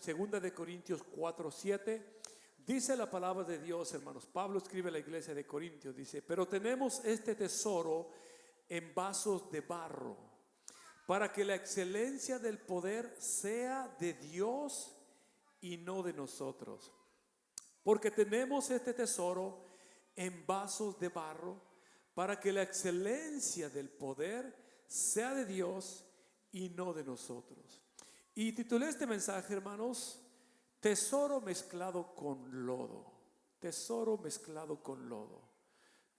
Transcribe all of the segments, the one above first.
Segunda de Corintios 4:7. Dice la palabra de Dios, hermanos. Pablo escribe a la iglesia de Corintios, dice: pero tenemos este tesoro en vasos de barro, para que la excelencia del poder sea de Dios y no de nosotros. Porque tenemos este tesoro en vasos de barro, para que la excelencia del poder sea de Dios y no de nosotros. Y titulé este mensaje, hermanos: tesoro mezclado con lodo. Tesoro mezclado con lodo.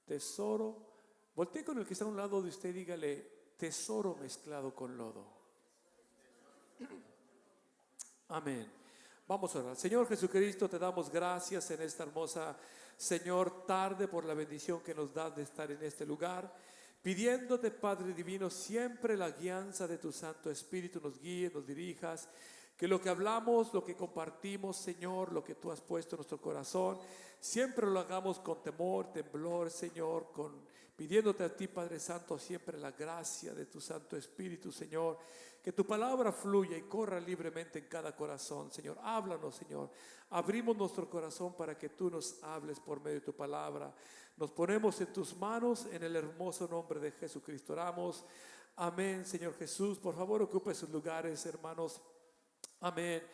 Tesoro. Voltee con el que está a un lado de usted y dígale: tesoro mezclado con lodo. Amén. Vamos a orar. Señor Jesucristo, te damos gracias en esta hermosa, Señor, tarde, por la bendición que nos das de estar en este lugar, pidiéndote, Padre divino, siempre la guianza de tu Santo Espíritu nos guíe, nos dirijas. Que lo que hablamos, lo que compartimos, Señor, lo que tú has puesto en nuestro corazón, siempre lo hagamos con temor, temblor, Señor, pidiéndote a ti, Padre Santo, siempre la gracia de tu Santo Espíritu, Señor. Que tu palabra fluya y corra libremente en cada corazón, Señor. Háblanos, Señor. Abrimos nuestro corazón para que tú nos hables por medio de tu palabra. Nos ponemos en tus manos, en el hermoso nombre de Jesucristo oramos. Amén, Señor Jesús. Por favor, ocupe sus lugares, hermanos. Amén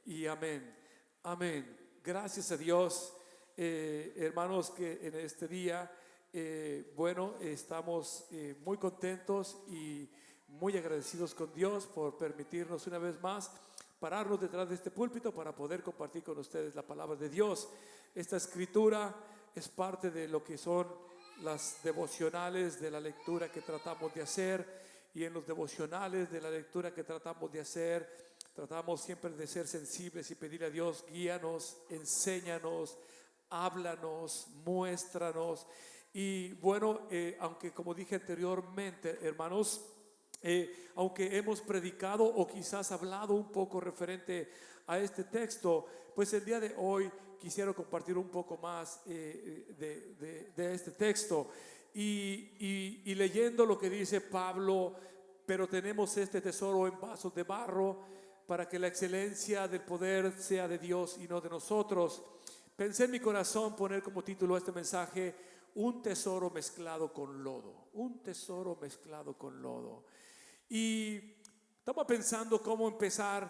y amén. Amén. Gracias a Dios, hermanos, que en este día, estamos muy contentos y muy agradecidos con Dios por permitirnos una vez más pararnos detrás de este púlpito para poder compartir con ustedes la palabra de Dios. Esta escritura es parte de lo que son las devocionales de la lectura que tratamos de hacer, y en los devocionales de la lectura que tratamos de hacer, tratamos siempre de ser sensibles y pedirle a Dios: guíanos, enséñanos, háblanos, muéstranos. Y bueno, aunque como dije anteriormente, hermanos, aunque hemos predicado o quizás hablado un poco referente a este texto, pues el día de hoy quisiera compartir un poco más de este texto. Y leyendo lo que dice Pablo: pero tenemos este tesoro en vasos de barro, para que la excelencia del poder sea de Dios y no de nosotros. Pensé en mi corazón poner como título a este mensaje: un tesoro mezclado con lodo. Un tesoro mezclado con lodo. Y estaba pensando cómo empezar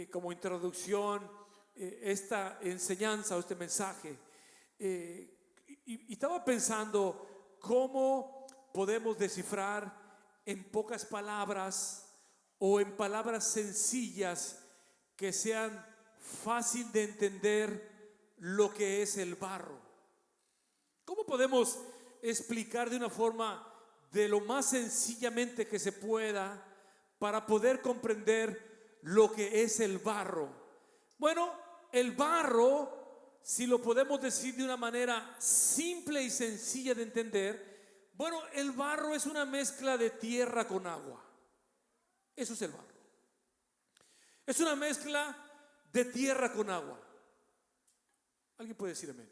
como introducción esta enseñanza o este mensaje. Y estaba pensando cómo podemos descifrar en pocas palabras o en palabras sencillas que sean fácil de entender lo que es el barro. ¿Cómo podemos explicar de una forma de lo más sencillamente que se pueda para poder comprender lo que es el barro? Bueno, el barro, si lo podemos decir de una manera simple y sencilla de entender, bueno, el barro es una mezcla de tierra con agua. Eso es el barro. Es una mezcla de tierra con agua. ¿Alguien puede decir amén?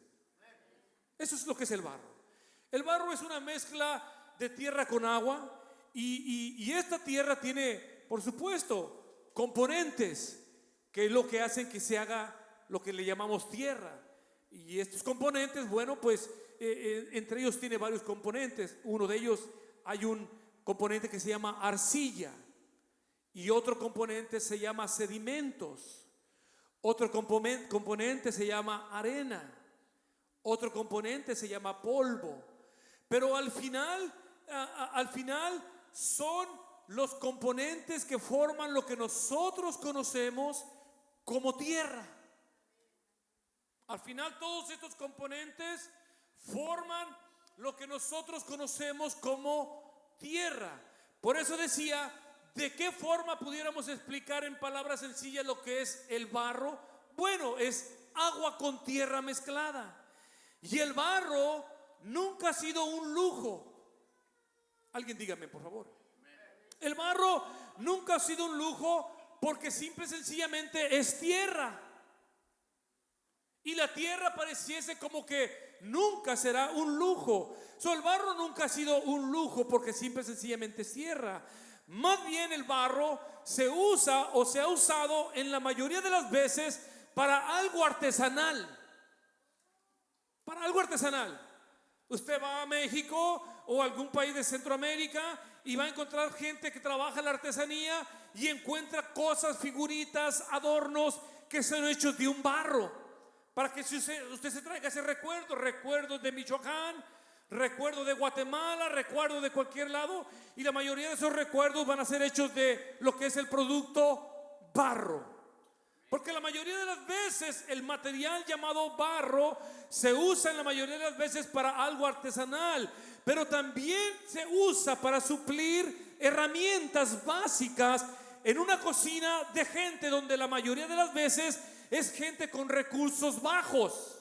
Eso es lo que es el barro. El barro es una mezcla de tierra con agua, y esta tierra tiene, por supuesto, componentes que es lo que hacen que se haga lo que le llamamos tierra. Y estos componentes, bueno, pues entre ellos tiene varios componentes. Uno de ellos, hay un componente que se llama arcilla, y otro componente se llama sedimentos. Otro componente se llama arena. Otro componente se llama polvo. Pero al final son los componentes que forman lo que nosotros conocemos como tierra. Al final todos estos componentes forman lo que nosotros conocemos como tierra. Por eso decía: ¿de qué forma pudiéramos explicar en palabras sencillas lo que es el barro? Bueno, es agua con tierra mezclada. Y el barro nunca ha sido un lujo. Alguien dígame, por favor. El barro nunca ha sido un lujo, porque simple y sencillamente es tierra. Y la tierra pareciese como que nunca será un lujo. El barro nunca ha sido un lujo, porque simple y sencillamente es tierra. Más bien el barro se usa o se ha usado en la mayoría de las veces para algo artesanal. Para algo artesanal. Usted va a México o algún país de Centroamérica y va a encontrar gente que trabaja la artesanía y encuentra cosas, figuritas, adornos que son hechos de un barro, para que usted se traiga ese recuerdos de Michoacán, recuerdos de Guatemala, recuerdos de cualquier lado, y la mayoría de esos recuerdos van a ser hechos de lo que es el producto barro. Porque la mayoría de las veces el material llamado barro se usa en la mayoría de las veces para algo artesanal, pero también se usa para suplir herramientas básicas en una cocina de gente donde la mayoría de las veces es gente con recursos bajos.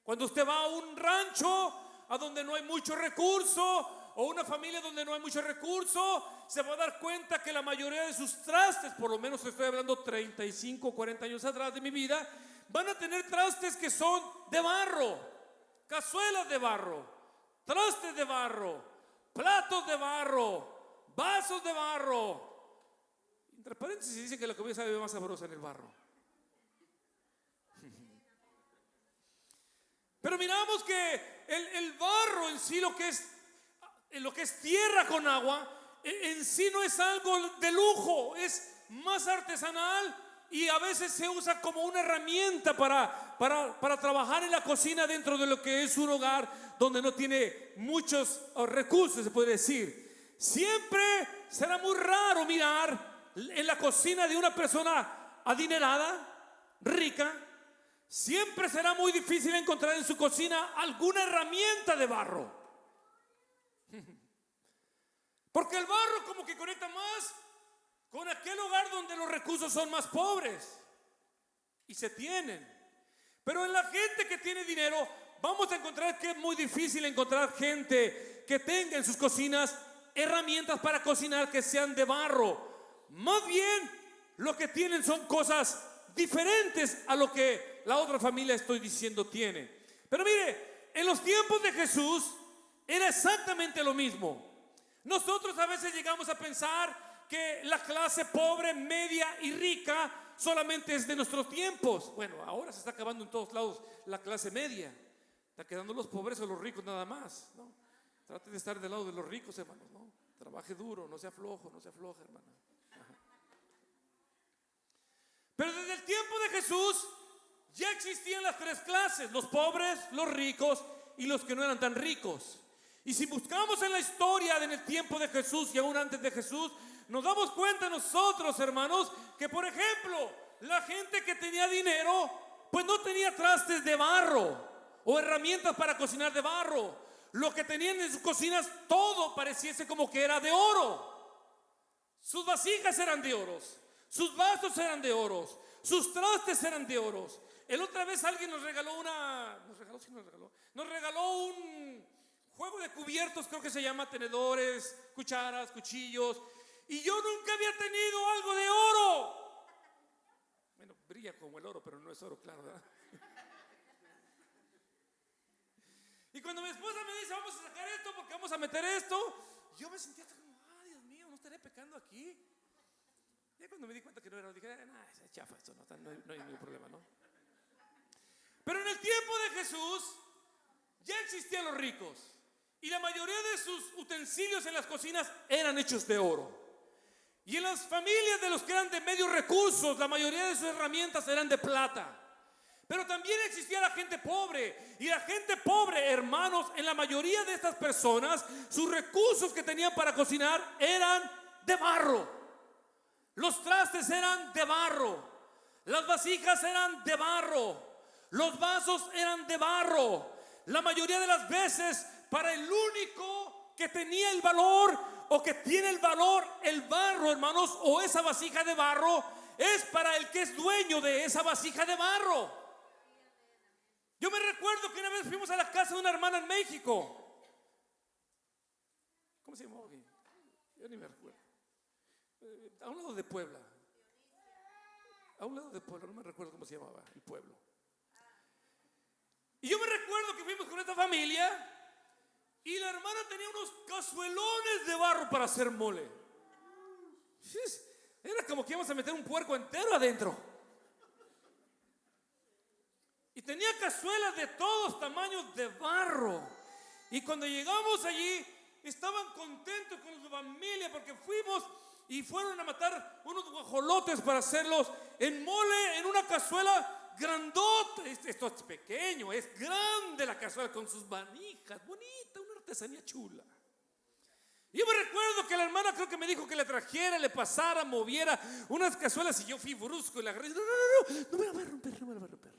Cuando usted va a un rancho a donde no hay mucho recurso, o una familia donde no hay mucho recurso, se va a dar cuenta que la mayoría de sus trastes, por lo menos estoy hablando 35, 40 años atrás de mi vida, van a tener trastes que son de barro, cazuelas de barro, trastes de barro, platos de barro, vasos de barro. Entre paréntesis dice que la comida sabe más sabrosa en el barro. Pero miramos que el barro en sí, lo que es tierra con agua, en sí no es algo de lujo, es más artesanal y a veces se usa como una herramienta para trabajar en la cocina dentro de lo que es un hogar donde no tiene muchos recursos, se puede decir. Siempre será muy raro mirar en la cocina de una persona adinerada, rica. Siempre será muy difícil encontrar en su cocina alguna herramienta de barro. Porque el barro como que conecta más con aquel hogar donde los recursos son más pobres y se tienen. Pero en la gente que tiene dinero vamos a encontrar que es muy difícil encontrar gente que tenga en sus cocinas herramientas para cocinar que sean de barro. Más bien lo que tienen son cosas diferentes a lo que la otra familia, estoy diciendo, tiene. Pero mire, en los tiempos de Jesús era exactamente lo mismo. Nosotros a veces llegamos a pensar que la clase pobre, media y rica solamente es de nuestros tiempos. Bueno, ahora se está acabando en todos lados la clase media. Está quedando los pobres o los ricos nada más, ¿no? Trate de estar del lado de los ricos, hermanos, ¿no? Trabaje duro, no sea flojo, no sea floja, hermano. Pero desde el tiempo de Jesús ya existían las tres clases: los pobres, los ricos y los que no eran tan ricos. Y si buscamos en la historia en el tiempo de Jesús y aún antes de Jesús, nos damos cuenta nosotros, hermanos, que por ejemplo la gente que tenía dinero pues no tenía trastes de barro o herramientas para cocinar de barro. Lo que tenían en sus cocinas todo pareciese como que era de oro. Sus vasijas eran de oro, sus vasos eran de oro, sus trastes eran de oro. El otra vez alguien nos regaló un juego de cubiertos, creo que se llama, tenedores, cucharas, cuchillos, y yo nunca había tenido algo de oro. Bueno, brilla como el oro, pero no es oro, claro, ¿verdad? Y cuando mi esposa me dice, vamos a sacar esto porque vamos a meter esto, yo me sentía como, ay, Dios mío, ¿no estaré pecando aquí? Y cuando me di cuenta que no era, dije, nah, es chafa esto, no hay ningún problema, ¿no? Pero en el tiempo de Jesús ya existían los ricos y la mayoría de sus utensilios en las cocinas eran hechos de oro. Y en las familias de los que eran de medios recursos, la mayoría de sus herramientas eran de plata. Pero también existía la gente pobre. Y la gente pobre, hermanos, en la mayoría de estas personas, sus recursos que tenían para cocinar eran de barro. Los trastes eran de barro. Las vasijas eran de barro. Los vasos eran de barro. La mayoría de las veces, para el único que tenía el valor o que tiene el valor, el barro, hermanos, o esa vasija de barro, es para el que es dueño de esa vasija de barro. Yo me recuerdo que una vez fuimos a la casa de una hermana en México. ¿Cómo se llamaba aquí? Yo ni me recuerdo. A un lado de Puebla. A un lado de Puebla, no me recuerdo cómo se llamaba el pueblo. Y yo me recuerdo que fuimos con esta familia y la hermana tenía unos cazuelones de barro para hacer mole. Era como que íbamos a meter un puerco entero adentro. Y tenía cazuelas de todos tamaños de barro. Y cuando llegamos allí, estaban contentos con su familia porque fuimos y fueron a matar unos guajolotes para hacerlos en mole, en una cazuela grandota. Esto es pequeño, es grande la cazuela con sus manijas, bonita, una artesanía chula. Yo me recuerdo que la hermana creo que me dijo que le trajera, le pasara, moviera unas cazuelas y yo fui brusco y la agarré. No me la voy a romper, no me la voy a romper.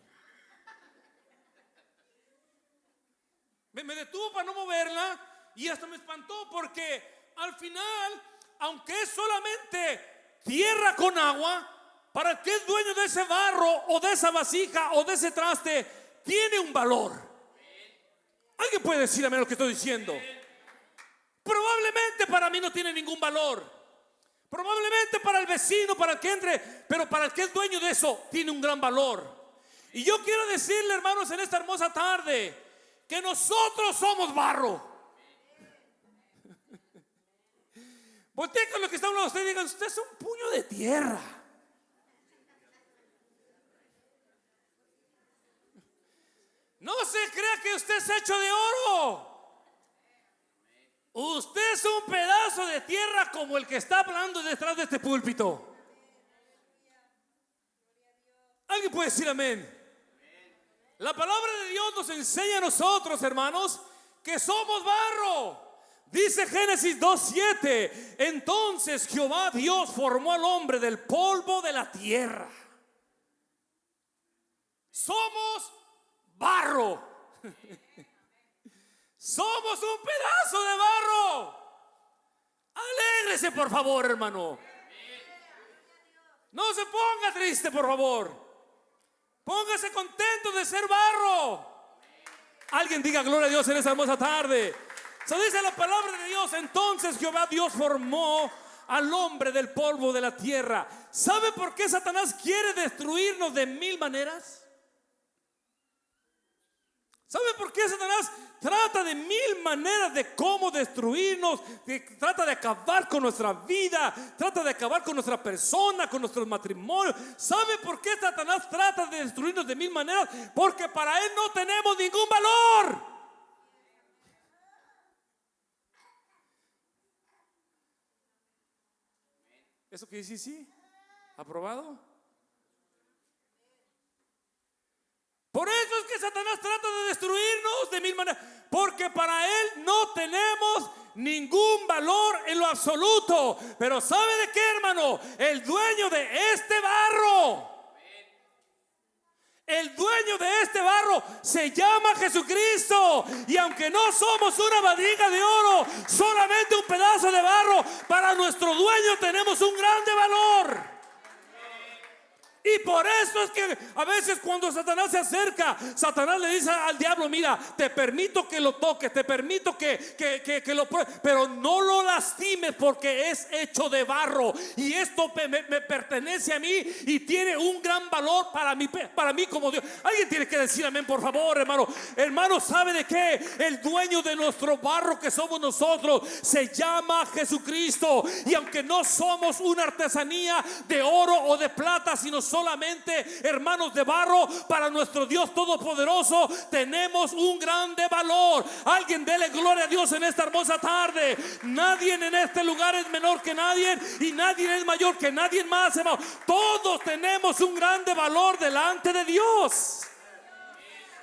Me detuvo para no moverla y hasta me espantó porque al final, aunque es solamente tierra con agua, para el que es dueño de ese barro o de esa vasija o de ese traste, tiene un valor. ¿Alguien puede decir amén lo que estoy diciendo? Probablemente para mí no tiene ningún valor. Probablemente para el vecino, para el que entre, pero para el que es dueño de eso, tiene un gran valor. Y yo quiero decirle, hermanos, en esta hermosa tarde, que nosotros somos barro. Voltea con lo que está hablando usted y diga: usted es un puño de tierra. No se crea que usted es hecho de oro. Usted es un pedazo de tierra como el que está hablando detrás de este púlpito. ¿Alguien puede decir amén? La palabra de Dios nos enseña a nosotros, hermanos, que somos barro. Dice Génesis 2:7: entonces Jehová Dios formó al hombre del polvo de la tierra. Somos barro. Somos un pedazo de barro. Alégrese, por favor, hermano. No se ponga triste, por favor. Póngase contento de ser barro. Alguien diga gloria a Dios en esta hermosa tarde. Se dice la palabra de Dios: entonces Jehová Dios formó al hombre del polvo de la tierra. ¿Sabe por qué Satanás quiere destruirnos de mil maneras? ¿Sabe por qué Satanás trata de mil maneras de cómo destruirnos? Trata de acabar con nuestra vida, trata de acabar con nuestra persona, con nuestros matrimonios. ¿Sabe por qué Satanás trata de destruirnos de mil maneras? Porque para él no tenemos ningún valor. ¿Eso quiere decir sí? ¿Aprobado? Por eso es que Satanás trata de destruirnos de mil maneras, porque para él no tenemos ningún valor en lo absoluto. Pero ¿sabe de qué, hermano? El dueño de este barro, el dueño de este barro se llama Jesucristo. Y aunque no somos una vasija de oro, solamente un pedazo de barro, para nuestro dueño tenemos un grande valor. Y por eso es que a veces cuando Satanás se acerca, Satanás le dice al diablo: mira, te permito que lo toques, te permito que lo pruebes, pero no lo lastimes porque es hecho de barro. Y esto me pertenece a mí y tiene un gran valor para mí como Dios. Alguien tiene que decir amén, por favor, hermano. Hermano, ¿sabe de qué? El dueño de nuestro barro, que somos nosotros, se llama Jesucristo. Y aunque no somos una artesanía de oro o de plata, sino solamente hermanos de barro, para nuestro Dios todopoderoso tenemos un grande valor. Alguien dele gloria a Dios en esta hermosa tarde. Nadie en este lugar es menor que nadie y nadie es mayor que nadie más, hermano. Todos tenemos un grande valor delante de Dios,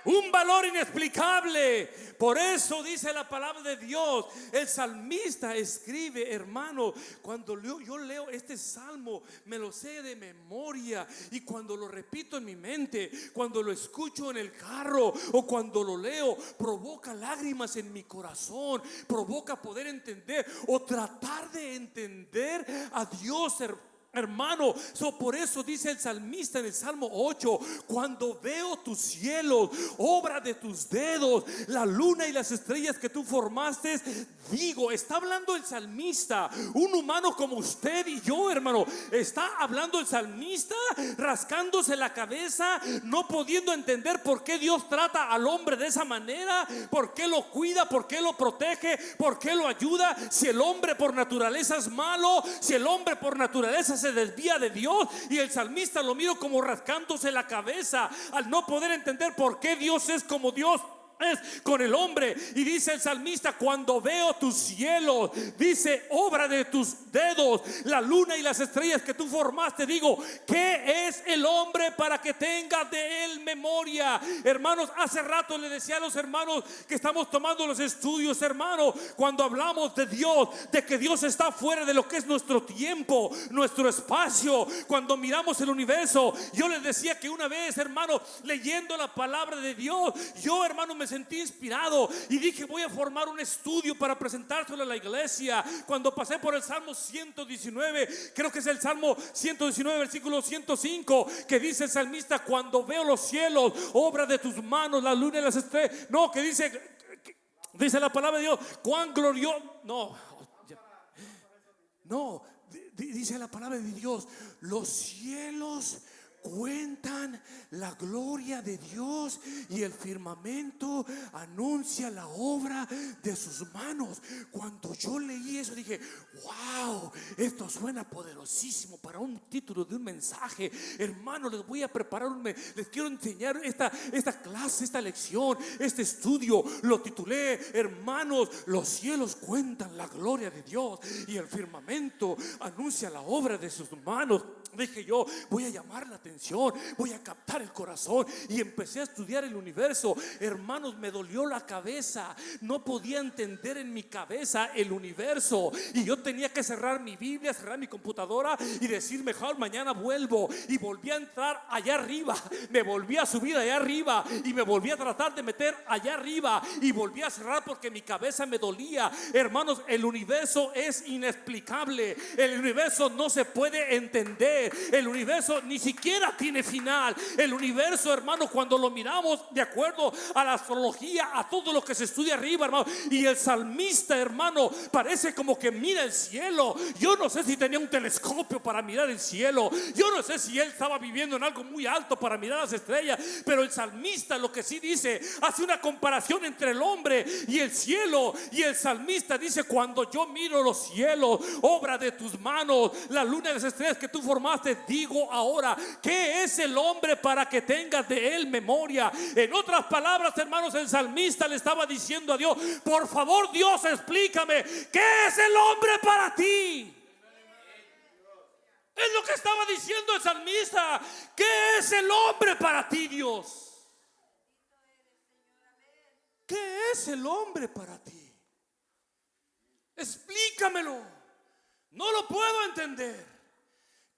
un valor inexplicable. Por eso dice la palabra de Dios, el salmista escribe, hermano, cuando yo leo este salmo, me lo sé de memoria, y cuando lo repito en mi mente, cuando lo escucho en el carro o cuando lo leo, provoca lágrimas en mi corazón, provoca poder entender o tratar de entender a Dios, Hermano, por eso dice el salmista en el Salmo 8: cuando veo tus cielos, obra de tus dedos, la luna y las estrellas que tú formaste, digo, está hablando el salmista, un humano como usted y yo, hermano. Está hablando el salmista rascándose la cabeza, no pudiendo entender por qué Dios trata al hombre de esa manera, por qué lo cuida, por qué lo protege, por qué lo ayuda. Si el hombre por naturaleza es malo, si el hombre por naturaleza se desvía de Dios, y el salmista lo miro como rascándose la cabeza al no poder entender por qué Dios es como Dios es con el hombre. Y dice el salmista: cuando veo tus cielos, dice, obra de tus dedos, la luna y las estrellas que tú formaste, digo, ¿qué es el hombre para que tenga de él memoria? Hermanos, hace rato le decía a los hermanos que estamos tomando los estudios, hermano, cuando hablamos de Dios, de que Dios está fuera de lo que es nuestro tiempo, nuestro espacio, cuando miramos el universo. Yo les decía que una vez, hermano, leyendo la palabra de Dios, yo, hermano, me sentí inspirado y dije: voy a formar un estudio para presentárselo a la iglesia. Cuando pasé por el Salmo 119, creo que es el Salmo 119 versículo 105, que dice el salmista: cuando veo los cielos, obra de tus manos, la luna y las estrellas. No, que dice la palabra de Dios, cuán glorioso. No, dice la palabra de Dios: los cielos cuentan la gloria de Dios y el firmamento anuncia la obra de sus manos. Cuando yo leí eso dije: wow, esto suena poderosísimo para un título de un mensaje. Hermano, les voy a preparar les quiero enseñar esta clase, esta lección, este estudio. Lo titulé: hermanos, los cielos cuentan la gloria de Dios y el firmamento anuncia la obra de sus manos. Dije yo: voy a llamar la atención, voy a captar el corazón, y empecé a estudiar el universo. Hermanos, me dolió la cabeza, no podía entender en mi cabeza el universo, y yo tenía que cerrar mi Biblia, cerrar mi computadora y decir: mejor mañana vuelvo. Y volví a entrar allá arriba, me volví a subir allá arriba y me volví a tratar de meter allá arriba y volví a cerrar porque mi cabeza me dolía. Hermanos, el universo es inexplicable, el universo no se puede entender. El universo ni siquiera tiene final. El universo, hermano, cuando lo miramos de acuerdo a la astrología, a todo lo que se estudia arriba, hermano, y el salmista, hermano, parece como que mira el cielo. Yo no sé si tenía un telescopio para mirar el cielo, yo no sé si él estaba viviendo en algo muy alto para mirar las estrellas, pero el salmista lo que sí dice, hace una comparación entre el hombre y el cielo, y el salmista dice: cuando yo miro los cielos, obra de tus manos, la luna y las estrellas que tú formaste, digo ahora, ¿qué es el hombre para que tengas de él memoria? En otras palabras, hermanos, el salmista le estaba diciendo a Dios: por favor, Dios, explícame, ¿qué es el hombre para ti? Es lo que estaba diciendo el salmista. ¿Qué es el hombre para ti, Dios? ¿Qué es el hombre para ti? Explícamelo, no lo puedo entender.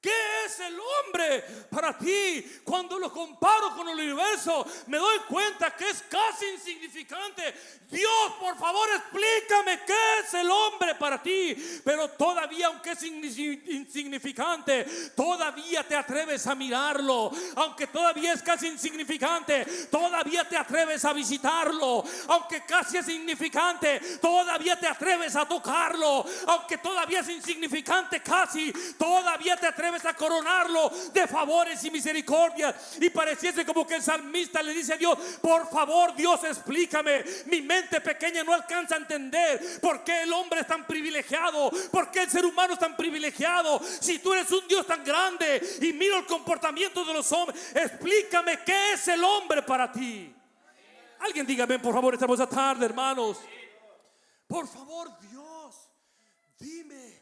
¿Qué es el hombre para ti? Cuando lo comparo con el universo, me doy cuenta que es casi insignificante. Dios, por favor, explícame qué es el hombre para ti. Pero todavía, aunque es insignificante, todavía te atreves a mirarlo. Aunque todavía es casi insignificante, todavía te atreves a visitarlo. Aunque casi es insignificante, todavía te atreves a tocarlo. Aunque todavía es insignificante casi, todavía te atreves a coronarlo de favores y misericordias. Y pareciese como que el salmista le dice a Dios: por favor, Dios, explícame. Mi mente pequeña no alcanza a entender por qué el hombre es tan privilegiado, por qué el ser humano es tan privilegiado. Si tú eres un Dios tan grande y miro el comportamiento de los hombres, explícame qué es el hombre para ti. Alguien dígame, por favor, esta hermosa tarde, hermanos. Por favor, Dios, dime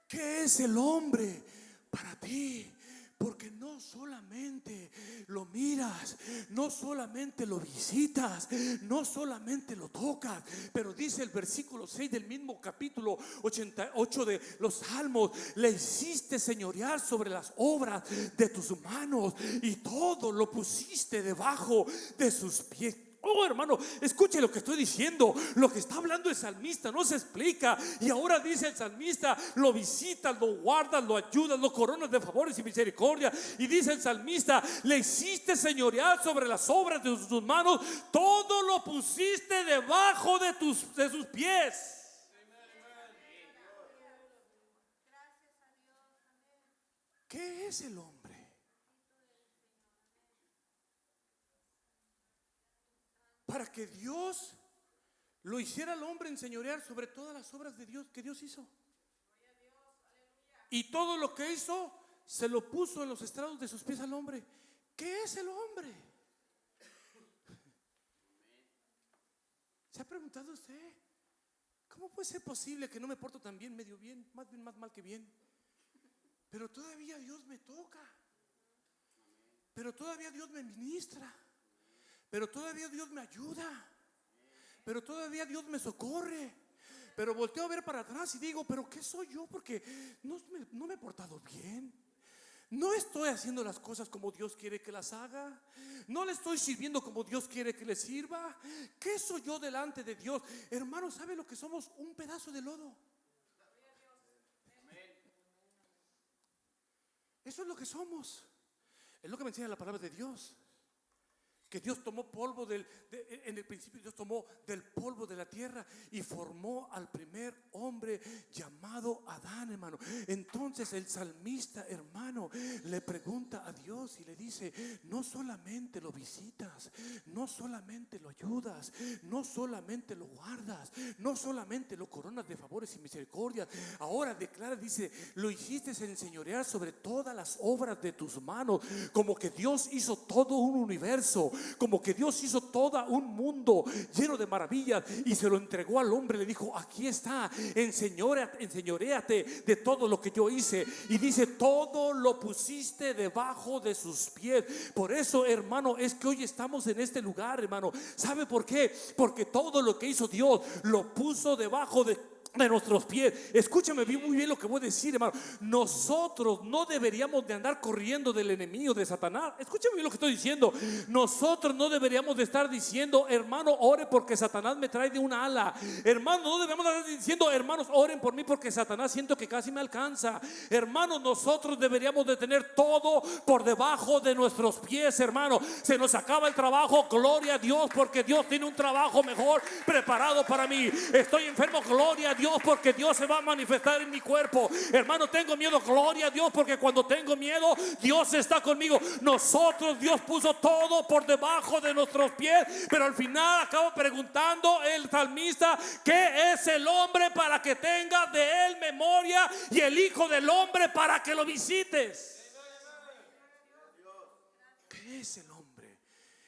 qué es el hombre para ti. Porque no solamente lo miras, no solamente lo visitas, no solamente lo tocas, pero dice el versículo 6 del mismo capítulo 88 de los Salmos: le hiciste señorear sobre las obras de tus manos y todo lo pusiste debajo de sus pies. Oh, hermano, escuche lo que estoy diciendo. Lo que está hablando el salmista no se explica. Y ahora dice el salmista: lo visitas, lo guardas, lo ayudas, lo coronas de favores y misericordia. Y dice el salmista: le hiciste señorear sobre las obras de sus manos, todo lo pusiste debajo de sus pies. ¿Qué es el hombre? Para que Dios lo hiciera al hombre enseñorear sobre todas las obras de Dios que Dios hizo. Y todo lo que hizo se lo puso en los estrados de sus pies al hombre. ¿Qué es el hombre? ¿Se ha preguntado usted? ¿Cómo puede ser posible que no me porto tan bien, medio bien, más mal que bien? Pero todavía Dios me toca. Pero todavía Dios me ministra. Pero todavía Dios me ayuda. Pero todavía Dios me socorre. Pero volteo a ver para atrás y digo: ¿pero qué soy yo? Porque no me he portado bien. No estoy haciendo las cosas como Dios quiere que las haga. No le estoy sirviendo como Dios quiere que le sirva. ¿Qué soy yo delante de Dios? Hermano, ¿sabe lo que somos? Un pedazo de lodo. Eso es lo que somos. Es lo que me enseña la palabra de Dios. Que Dios tomó polvo en el principio Dios tomó del polvo de la tierra y formó al primer hombre llamado Adán, hermano. Entonces el salmista, hermano, le pregunta a Dios y le dice: no solamente lo visitas, no solamente lo ayudas, no solamente lo guardas, no solamente lo coronas de favores y misericordias. Ahora declara, dice: lo hiciste enseñorear sobre todas las obras de tus manos. Como que Dios hizo todo un universo, como que Dios hizo todo un mundo lleno de maravillas y se lo entregó al hombre. Le dijo: aquí está, enseñoréate de todo lo que yo hice. Y dice: todo lo pusiste debajo de sus pies. Por eso, hermano, es que hoy estamos en este lugar, hermano. ¿Sabe por qué? Porque todo lo que hizo Dios lo puso debajo de nuestros pies. Escúchame muy bien lo que voy a decir, hermano. Nosotros no deberíamos de andar corriendo del enemigo, de Satanás. Escúchame bien lo que estoy diciendo. Nosotros no deberíamos de estar diciendo: hermano, ore porque Satanás me trae de una ala. Hermano, no debemos de estar diciendo: hermanos, oren por mí porque Satanás siento que casi me alcanza. Hermanos, nosotros deberíamos de tener todo por debajo de nuestros pies, hermano. Se nos acaba el trabajo, gloria a Dios, porque Dios tiene un trabajo mejor preparado para mí. Estoy enfermo, gloria a Dios, porque Dios se va a manifestar en mi cuerpo. Hermano, tengo miedo, gloria a Dios, porque cuando tengo miedo Dios está conmigo. Nosotros, Dios puso todo por debajo de nuestros pies. Pero al final acabo preguntando el salmista: ¿qué es el hombre para que tenga de él memoria? Y el hijo del hombre para que lo visites. ¿Qué es el hombre?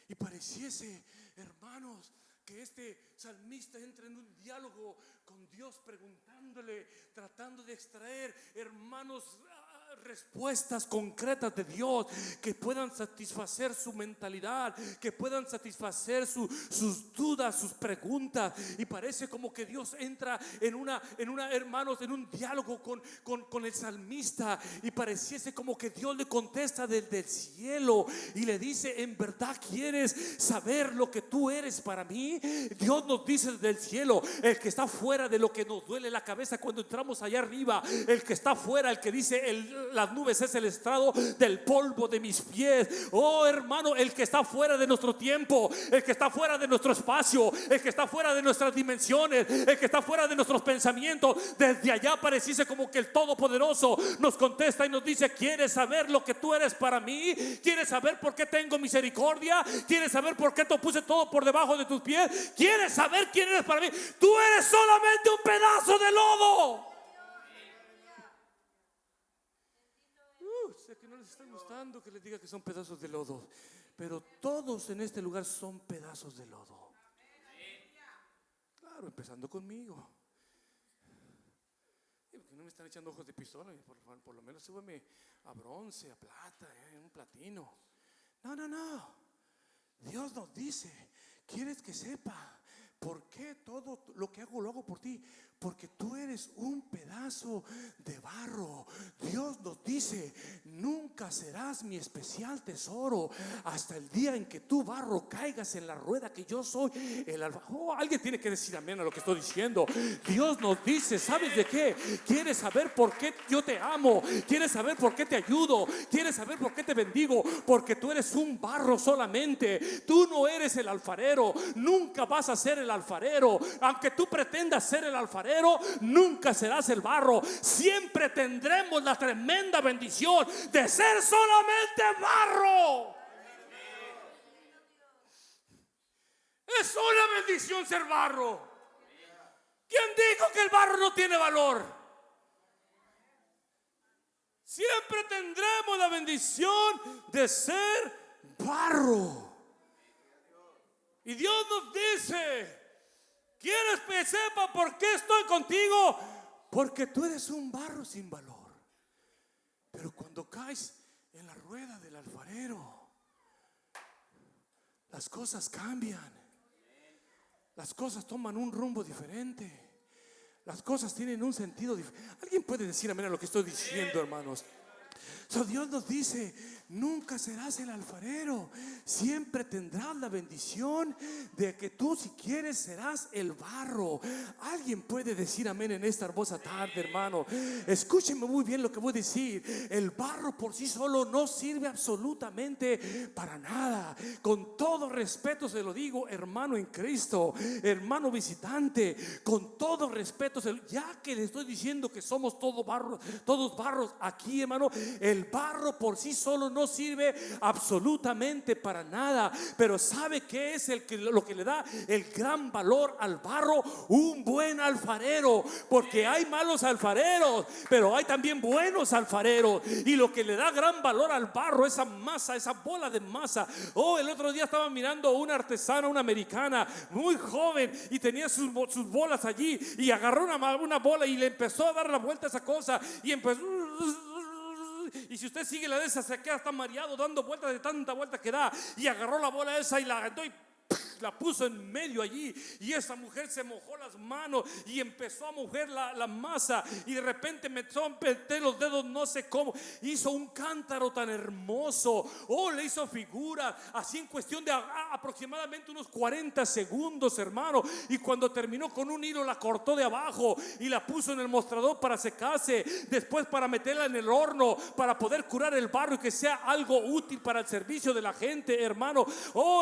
Y pareciese, hermanos, que este salmista entra en un diálogo con Dios, preguntándole, tratando de extraer, hermanos, respuestas concretas de Dios que puedan satisfacer su mentalidad, que puedan satisfacer sus dudas, sus preguntas. Y parece como que Dios entra en una hermanos, en un diálogo con el salmista, y pareciese como que Dios le contesta desde el cielo y le dice: ¿en verdad quieres saber lo que tú eres para mí? Dios nos dice desde el cielo, el que está fuera de lo que nos duele la cabeza cuando entramos allá arriba, el que está fuera, el que dice las nubes es el estrado del polvo de mis pies. Oh, hermano, el que está fuera de nuestro tiempo, el que está fuera de nuestro espacio, el que está fuera de nuestras dimensiones, el que está fuera de nuestros pensamientos, desde allá pareciese como que el Todopoderoso nos contesta y nos dice: ¿quieres saber lo que tú eres para mí? ¿Quieres saber por qué tengo misericordia? ¿Quieres saber por qué te puse todo por debajo de tus pies? ¿Quieres saber quién eres para mí? Tú eres solamente un pedazo de lodo. Sé que no les está gustando que les diga que son pedazos de lodo, pero todos en este lugar son pedazos de lodo. Claro, empezando conmigo. No me están echando ojos de pistola, por lo menos súbeme a bronce, a plata, un platino. No. Dios nos dice: ¿quieres que sepa por qué todo lo que hago lo hago por ti? porque tú eres un pedazo de barro. Dios nos dice: nunca serás mi especial tesoro hasta el día en que tú, barro, caigas en la rueda que yo soy el alfa. Alguien tiene que decir amén a lo que estoy diciendo. Dios nos dice: ¿sabes de qué? ¿Quieres saber por qué yo te amo? ¿Quieres saber por qué te ayudo? ¿Quieres saber por qué te bendigo? Porque tú eres un barro solamente. Tú no eres el alfarero. Nunca vas a ser el alfarero. Aunque tú pretendas ser el alfarero, nunca serás el barro. Siempre tendremos la tremenda bendición de ser solamente barro. Es una bendición ser barro. ¿Quién dijo que el barro no tiene valor? Siempre tendremos la bendición de ser barro. Y Dios nos dice: ¿quieres que sepa por qué estoy contigo? Porque tú eres un barro sin valor. Pero cuando caes en la rueda del alfarero, las cosas cambian. Las cosas toman un rumbo diferente. Las cosas tienen un sentido diferente. ¿Alguien puede decir amén a lo que estoy diciendo, hermanos? Dios nos dice: nunca serás el alfarero. Siempre tendrás la bendición de que tú, si quieres, serás el barro. Alguien puede decir amén en esta hermosa tarde, hermano. Escúcheme muy bien lo que voy a decir. El barro por sí solo no sirve absolutamente para nada. Con todo respeto se lo digo, hermano en Cristo, hermano visitante, con todo respeto, ya que le estoy diciendo que somos todos barros aquí, hermano. El barro por sí solo no sirve absolutamente para nada. Pero ¿sabe qué es lo que le da el gran valor al barro? Un buen alfarero. Porque hay malos alfareros, pero hay también buenos alfareros. Y lo que le da gran valor al barro, esa masa, esa bola de masa. El otro día estaba mirando una artesana, una americana, muy joven, y tenía sus bolas allí, y agarró una bola y le empezó a dar la vuelta a esa cosa, y empezó. Y si usted sigue la de esa, se queda hasta mareado dando vueltas de tanta vuelta que da. Y agarró la bola esa y la agarró y la puso en medio allí, y esa mujer se mojó las manos y empezó a mover la masa, y de repente metió los dedos, no sé cómo, hizo un cántaro tan hermoso. Le hizo figura así en cuestión de aproximadamente unos 40 segundos, hermano. Y cuando terminó, con un hilo la cortó de abajo y la puso en el mostrador para secarse, después para meterla en el horno para poder curar el barro y que sea algo útil para el servicio de la gente, hermano.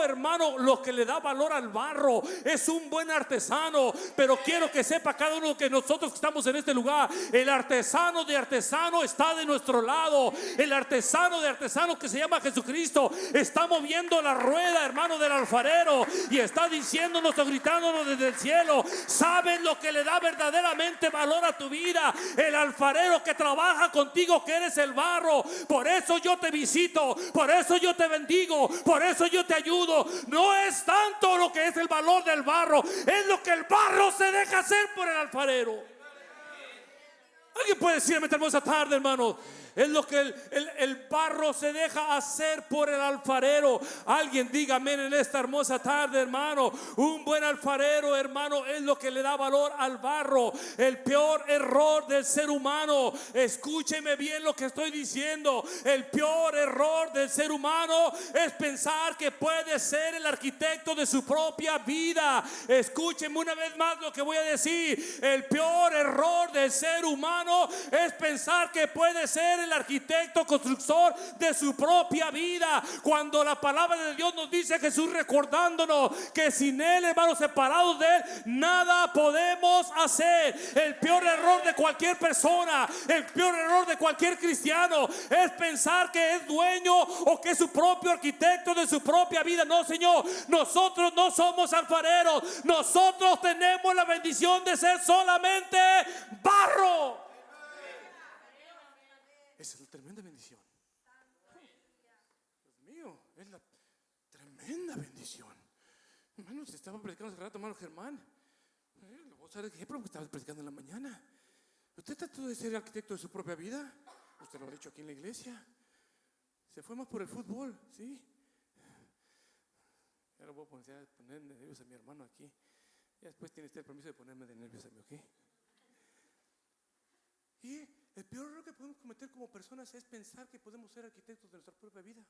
Hermano, lo que le da valor al barro es un buen artesano. Pero quiero que sepa cada uno que nosotros que estamos en este lugar, el artesano de artesano está de nuestro lado. El artesano de artesano, que se llama Jesucristo, está moviendo la rueda, hermano, del alfarero, y está diciéndonos o gritándonos desde el cielo: ¿sabes lo que le da verdaderamente valor a tu vida? El alfarero que trabaja contigo, que eres el barro. Por eso yo te visito, por eso yo te bendigo, por eso yo te ayudo. No es tanto lo que es el valor del barro, es lo que el barro se deja hacer por el alfarero. ¿Alguien puede decirme esta hermosa tarde, hermano? Es lo que el barro se deja hacer por el alfarero. Alguien diga amén en esta hermosa tarde, hermano. Un buen alfarero, hermano, es lo que le da valor al barro. El peor error del ser humano, escúcheme bien lo que estoy diciendo, el peor error del ser humano es pensar que puede ser el arquitecto de su propia vida. Escúcheme una vez más lo que voy a decir. El peor error del ser humano es pensar que puede ser el arquitecto constructor de su propia vida, cuando la palabra de Dios nos dice, Jesús recordándonos que sin Él, hermanos, separados de Él, nada podemos hacer. El peor error de cualquier persona, el peor error de cualquier cristiano es pensar que es dueño o que es su propio arquitecto de su propia vida. No, Señor, nosotros no somos alfareros, nosotros tenemos la bendición de ser solamente barro. Esa es la tremenda bendición. Dios mío, es la tremenda bendición. Hermano, se estaba predicando hace rato, hermano Germán. Vos sabés qué ejemplo que estaba predicando en la mañana. ¿Usted trató de ser arquitecto de su propia vida? Usted lo ha dicho aquí en la iglesia. Se fue más por el fútbol, ¿sí? Ahora voy a poner nervioso a mi hermano aquí. Y después tiene usted el permiso de ponerme de nervios a mí, ¿ok? Y el peor error que podemos cometer como personas es pensar que podemos ser arquitectos de nuestra propia vida.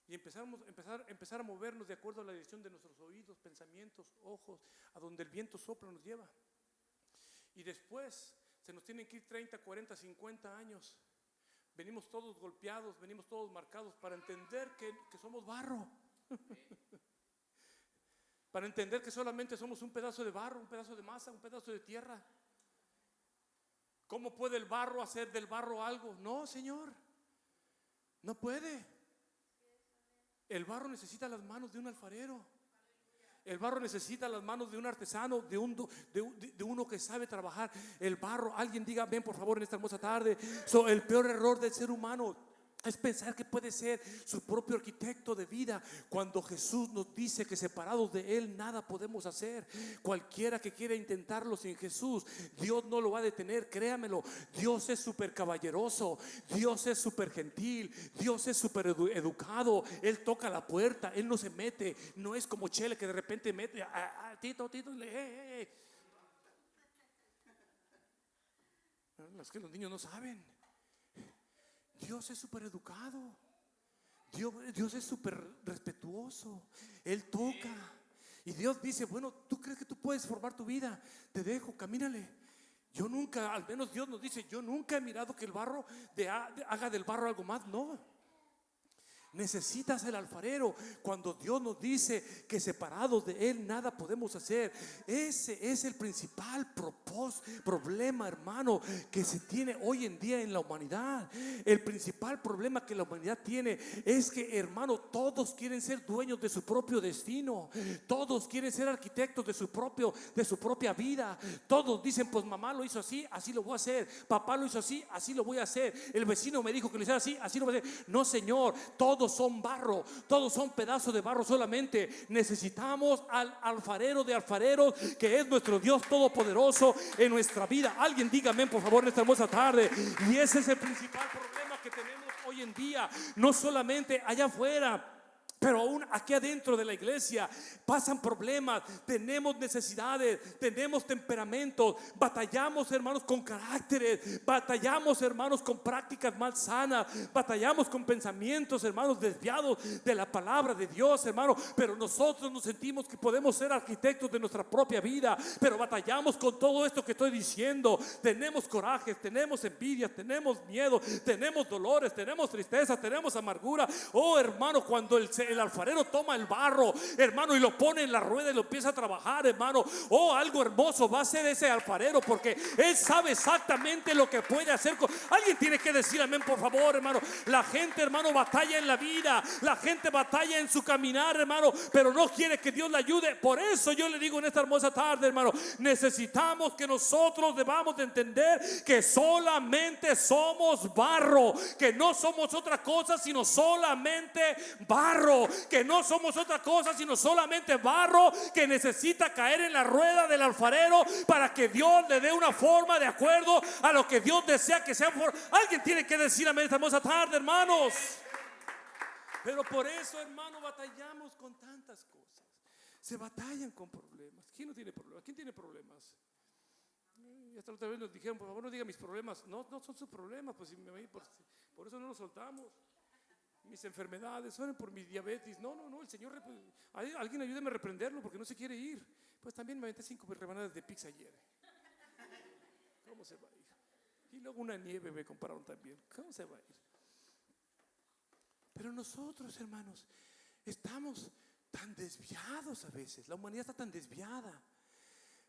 Y empezar a movernos de acuerdo a la dirección de nuestros oídos, pensamientos, ojos, a donde el viento sopla nos lleva. Y después se nos tienen que ir 30, 40, 50 años. Venimos todos golpeados, venimos todos marcados para entender que somos barro. Para entender que solamente somos un pedazo de barro, un pedazo de masa, un pedazo de tierra. ¿Cómo puede el barro hacer del barro algo? No, Señor, no puede. El barro necesita las manos de un alfarero. El barro necesita las manos de un artesano, de uno que sabe trabajar el barro. Alguien diga amén, por favor, en esta hermosa tarde. El peor error del ser humano es pensar que puede ser su propio arquitecto de vida, cuando Jesús nos dice que separados de Él nada podemos hacer. Cualquiera que quiera intentarlo sin Jesús, Dios no lo va a detener, créamelo. Dios es súper caballeroso, Dios es súper gentil, Dios es súper educado. Él toca la puerta, Él no se mete. No es como Chele que de repente mete Tito, es que los niños no saben. Dios es súper educado. Dios es súper respetuoso. Él toca. Y Dios dice, bueno, ¿tú crees que tú puedes formar tu vida? Te dejo, camínale. Yo nunca, al menos Dios nos dice, yo nunca he mirado que el barro haga del barro algo más. No. Necesitas el alfarero. Cuando Dios nos dice que separados de Él nada podemos hacer, ese es el principal problema, hermano, que se tiene hoy en día en la humanidad. El principal problema que la humanidad tiene es que, hermano, todos quieren ser dueños de su propio destino. Todos quieren ser arquitectos de su propia vida. Todos dicen, pues mamá lo hizo así, así lo voy a hacer. Papá lo hizo así, así lo voy a hacer. El vecino me dijo que lo hiciera así, así lo voy a hacer. No, Señor, todos son barro, todos son pedazos de barro solamente. Necesitamos al alfarero de alfareros, que es nuestro Dios todopoderoso en nuestra vida. Alguien dígame, por favor, en esta hermosa tarde. Y ese es el principal problema que tenemos hoy en día, no solamente allá afuera, pero aún aquí adentro de la iglesia pasan problemas, tenemos necesidades, tenemos temperamentos, batallamos, hermanos, con caracteres, batallamos, hermanos, con prácticas mal sanas, batallamos con pensamientos, hermanos, desviados de la palabra de Dios, hermano. Pero nosotros nos sentimos que podemos ser arquitectos de nuestra propia vida, pero batallamos con todo esto que estoy diciendo. Tenemos corajes, tenemos envidias, tenemos miedo, tenemos dolores, tenemos tristeza, tenemos amargura. Oh, hermano, cuando el alfarero toma el barro, hermano, y lo pone en la rueda y lo empieza a trabajar, hermano, oh, algo hermoso va a ser ese alfarero, porque él sabe exactamente lo que puede hacer. Alguien tiene que decir amén, por favor, hermano. La gente, hermano, batalla en la vida, la gente batalla en su caminar, hermano, pero no quiere que Dios le ayude. Por eso yo le digo en esta hermosa tarde, hermano, necesitamos que nosotros debamos de entender que solamente somos barro, que no somos otra cosa sino solamente barro, que no somos otra cosa sino solamente barro, que necesita caer en la rueda del alfarero para que Dios le dé una forma de acuerdo a lo que Dios desea que sea. Alguien tiene que decir amén esta hermosa tarde, hermanos. Pero por eso, hermano, batallamos con tantas cosas. Se batallan con problemas. ¿Quién no tiene problemas? ¿Quién tiene problemas? Y hasta otra vez nos dijeron, por favor no diga mis problemas. No son sus problemas, pues por eso no los soltamos. Mis enfermedades, oren por mi diabetes. No, el Señor, alguien ayúdeme a reprenderlo porque no se quiere ir. Pues también me aventé 5 rebanadas de pizza ayer. ¿Cómo se va a ir? Y luego una nieve me compraron también. ¿Cómo se va a ir? Pero nosotros, hermanos, estamos tan desviados a veces. La humanidad está tan desviada,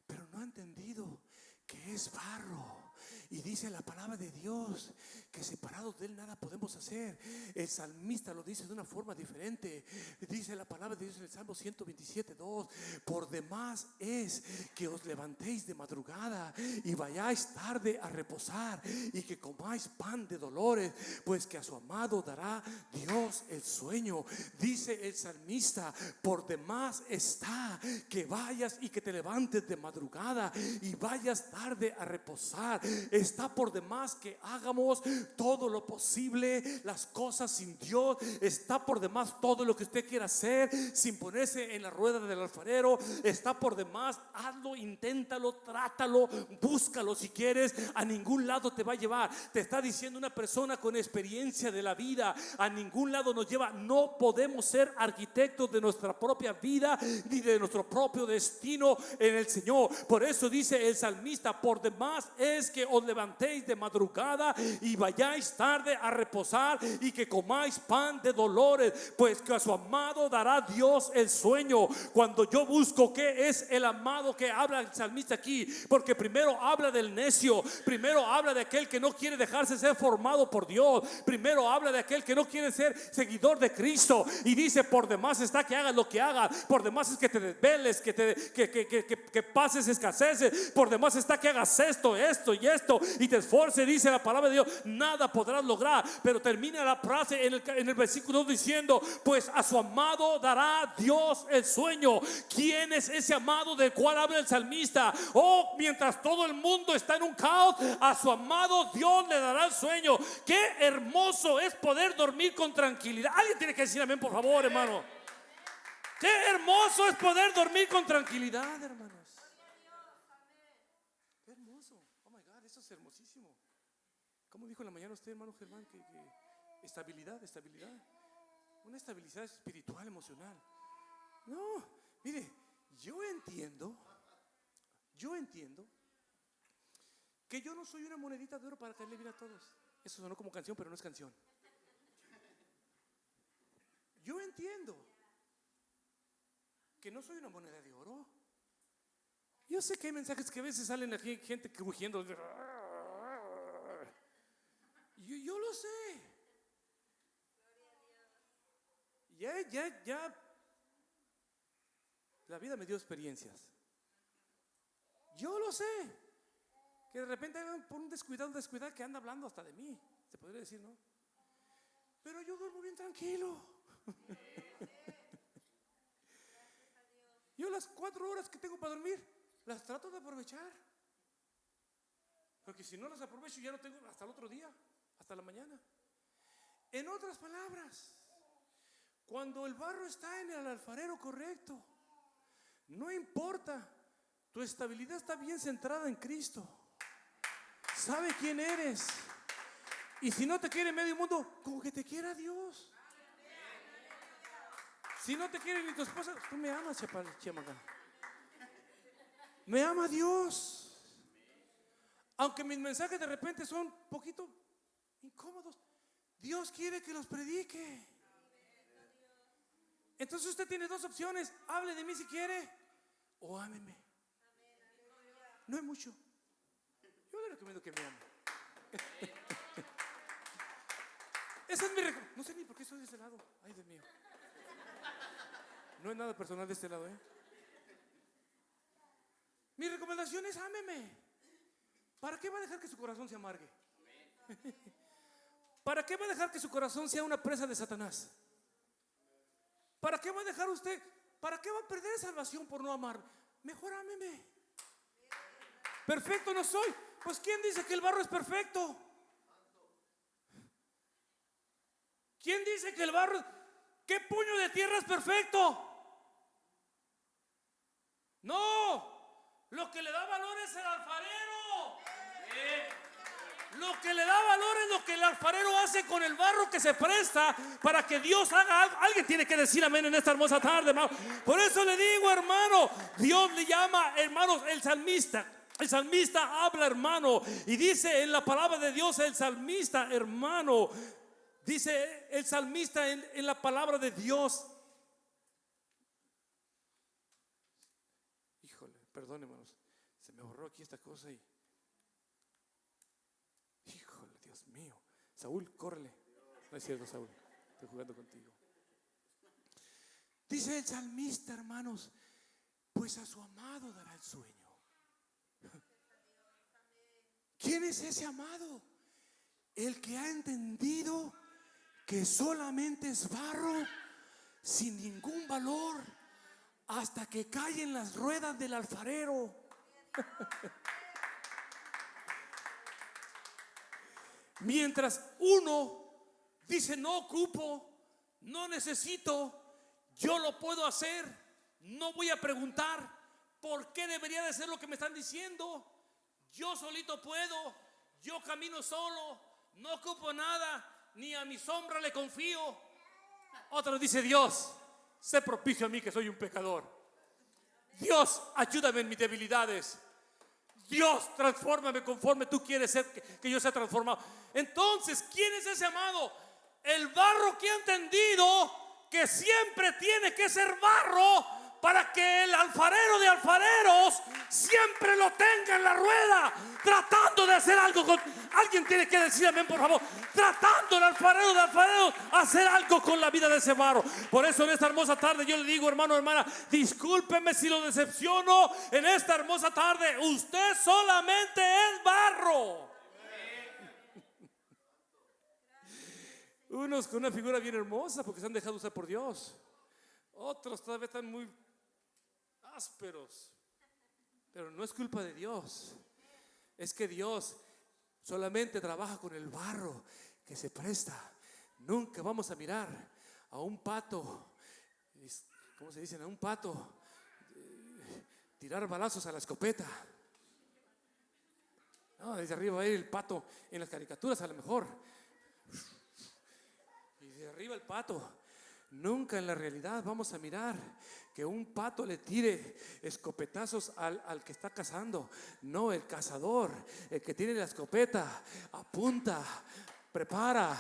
pero no ha entendido que es barro. Y dice la palabra de Dios que separados de Él nada podemos hacer. El salmista lo dice de una forma diferente. Dice la palabra de Dios en el Salmo 127:2: por demás es que os levantéis de madrugada y vayáis tarde a reposar, y que comáis pan de dolores, pues que a su amado dará Dios el sueño. Dice el salmista: por demás está que vayas y que te levantes de madrugada y vayas tarde a reposar. Está por demás que hagamos todo lo posible, las cosas sin Dios. Está por demás todo lo que usted quiera hacer sin ponerse en la rueda del alfarero. Está por demás, hazlo, inténtalo, trátalo, búscalo si quieres. A ningún lado te va a llevar. Te está diciendo una persona con experiencia de la vida. A ningún lado nos lleva. No podemos ser arquitectos de nuestra propia vida ni de nuestro propio destino en el Señor. Por eso dice el salmista: por demás es que os levantéis de madrugada y vayáis tarde a reposar, y que comáis pan de dolores, pues que a su amado dará Dios el sueño. Cuando yo busco qué es el amado que habla el salmista aquí, porque primero habla del necio, primero habla de aquel que no quiere dejarse ser formado por Dios, primero habla de aquel que no quiere ser seguidor de Cristo, y dice: por demás está que hagas lo que hagas, por demás es que te desveles, que pases escaseces, por demás está que hagas esto y esto, y te esfuerces, dice la palabra de Dios, nada podrás lograr. Pero termina la frase en el versículo 2 diciendo: pues a su amado dará Dios el sueño. ¿Quién es ese amado del cual habla el salmista? Oh, mientras todo el mundo está en un caos, a su amado Dios le dará el sueño. Qué hermoso es poder dormir con tranquilidad. Alguien tiene que decir amén, por favor, hermano. Qué hermoso es poder dormir con tranquilidad, hermanos. Qué hermoso. Oh my God, eso es hermosísimo. ¿Cómo dijo en la mañana usted, hermano Germán? Que estabilidad. Una estabilidad espiritual, emocional. No, mire, yo entiendo que yo no soy una monedita de oro para caerle bien a todos. Eso sonó como canción, pero no es canción. Yo entiendo que no soy una moneda de oro. Yo sé que hay mensajes que a veces salen aquí, gente crujiendo. Yo lo sé. Ya. La vida me dio experiencias. Yo lo sé. Que de repente hay por un descuidado que anda hablando hasta de mí. Se podría decir, ¿no? Pero yo duermo bien tranquilo. Yo las 4 horas que tengo para dormir las trato de aprovechar, porque si no las aprovecho ya no tengo hasta el otro día, hasta la mañana. En otras palabras, cuando el barro está en el alfarero correcto, no importa, tu estabilidad está bien centrada en Cristo. Sabe quién eres. Y si no te quiere medio mundo, como que te quiera Dios. Si no te quiere ni tu esposa, tú me amas, chamaca. Me ama Dios. Aunque mis mensajes de repente son un poquito incómodos, Dios quiere que los predique. Entonces usted tiene 2 opciones: hable de mí si quiere, o ámeme. No hay mucho. Yo le recomiendo que me ame. Esa es mi recomendación. No sé ni por qué estoy de este lado. Ay, Dios mío. No es nada personal de este lado, ¿eh? Mi recomendación es: ámeme. ¿Para qué va a dejar que su corazón se amargue? ¿Para qué va a dejar que su corazón sea una presa de Satanás? ¿Para qué va a dejar usted? ¿Para qué va a perder salvación por no amar? Mejor ámeme. Perfecto no soy. Pues ¿quién dice que el barro es perfecto? ¿Quién dice que el barro? ¿Qué puño de tierra es perfecto? No, lo que le da valor es el alfarero. Lo que le da valor es lo que el alfarero hace con el barro que se presta para que Dios haga algo. Alguien tiene que decir amén en esta hermosa tarde, hermano. Por eso le digo, hermano, Dios le llama, hermanos, el salmista. El salmista habla, hermano, y dice en la palabra de Dios, el salmista, hermano, dice el salmista en la palabra de Dios. Perdón, hermanos, se me borró aquí esta cosa y híjole, Dios mío. Saúl, córrele. No es cierto, Saúl, estoy jugando contigo. Dice el salmista, hermanos, pues a su amado dará el sueño. ¿Quién es ese amado? El que ha entendido que solamente es barro sin ningún valor, hasta que cae en las ruedas del alfarero. Mientras uno dice no ocupo, no necesito, yo lo puedo hacer, no voy a preguntar por qué debería de ser lo que me están diciendo. Yo solito puedo, yo camino solo, no ocupo nada, ni a mi sombra le confío. Otro dice: Dios, sé propicio a mí que soy un pecador. Dios, ayúdame en mis debilidades. Dios, transfórmame conforme tú quieres ser, que yo sea transformado. Entonces, ¿quién es ese amado? El barro que ha entendido que siempre tiene que ser barro para que el alfarero de alfareros siempre lo tenga en la rueda, tratando de hacer algo con... Alguien tiene que decir amén, por favor. Tratando el alfarero de alfareros hacer algo con la vida de ese barro. Por eso en esta hermosa tarde yo le digo, hermano, hermana, discúlpeme si lo decepciono. En esta hermosa tarde usted solamente es barro. Unos con una figura bien hermosa porque se han dejado usar por Dios. Otros todavía están muy ásperos. Pero no es culpa de Dios. Es que Dios solamente trabaja con el barro que se presta. Nunca vamos a mirar a un pato, ¿cómo se dice? A un pato tirar balazos a la escopeta. No, desde arriba va a ir el pato en las caricaturas a lo mejor. Y de arriba el pato. Nunca en la realidad vamos a mirar que un pato le tire escopetazos al que está cazando. No, el cazador, el que tiene la escopeta, apunta, prepara,